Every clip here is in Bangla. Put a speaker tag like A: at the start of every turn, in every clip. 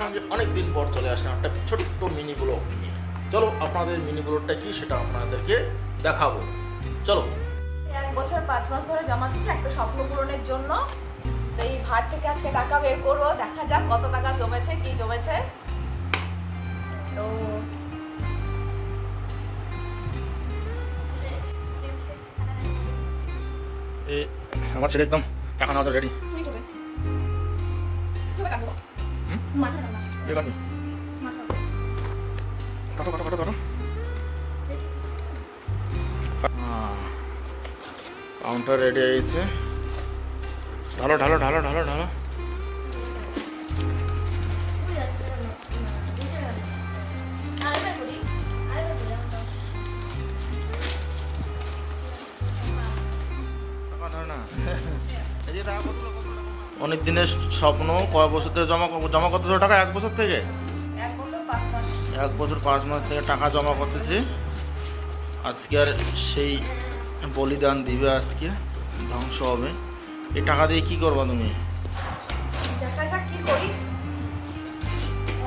A: সঙ্গে অনেক দিন পর চলে আসলাম একটা ছোট্ট মিনি ব্লগ নিয়ে। চলো আপনাদের মিনি ব্লগটা কি সেটা আপনাদেরকে দেখাবো। চলো।
B: 1 বছর 5 মাস ধরে জমা দিচ্ছি একটা স্বপ্ন পূরণের জন্য। তো এই ভার থেকে আজকে টাকা বের করবো, দেখা যাক কত টাকা জমেছে, কি জমেছে। তো
A: আমার ছেলে একদম টাকা নেওয়া রেডি। কাটো কাটো কাটো কাটো। কাউন্টার রেডি হয়েছে। ঢালো ঢালো ঢালো ঢালো ঢালো। অনেক দিনের স্বপ্ন, কয় বছর থেকে জমা করতেছো টাকা? 1 বছর থেকে
B: 1 বছর 5 মাস
A: 1 বছর 5 মাস থেকে টাকা জমা করতেছি। আজকে আর সেই বলিদান দিবে, আজকে ধ্বংস হবে। এই টাকা দিয়ে কি করবা তুমি?
B: দেখা যাক কি করি।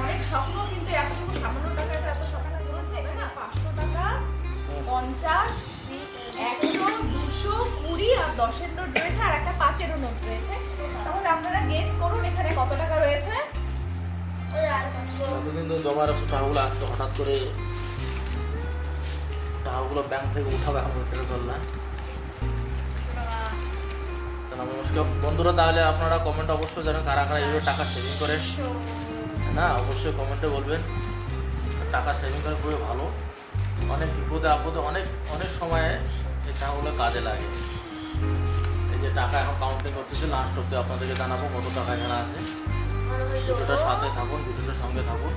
B: অনেক স্বপ্ন, কিন্তু এতটুকু সামান্য টাকাতে এত স্বপ্ন করেছে না। 500 টাকা, 50, 100, 200, 20 আর 10-এর নোট রয়েছে, আর একটা 5-এরও নোট রয়েছে। তাহলে আপনারা গেস করুন এখানে কত টাকা রয়েছে।
A: এতদিন তো জমা রাখছো টাকাগুলো, আজকে হঠাৎ করে টাকাগুলো ব্যাংক থেকে উঠাবে, এখন করতে পারলা। নমস্কার বন্ধুরা, তাহলে আপনারা কমেন্ট অবশ্যই জানেন কারা কারা এইভাবে টাকা সেভিং করে না, অবশ্যই কমেন্টে বলবেন। টাকা সেভিং করে খুবই ভালো, অনেক বিপদে আপদে অনেক অনেক সময়ে এই টাকাগুলো কাজে লাগে। এই যে টাকা এখন কাউন্টিং করতেছে, লাস্ট অব্দি আপনাদেরকে জানাবো কত টাকা এখানে আছে। ভিডিওটার সাথে থাকুন, ভিডিওটার সঙ্গে থাকুন।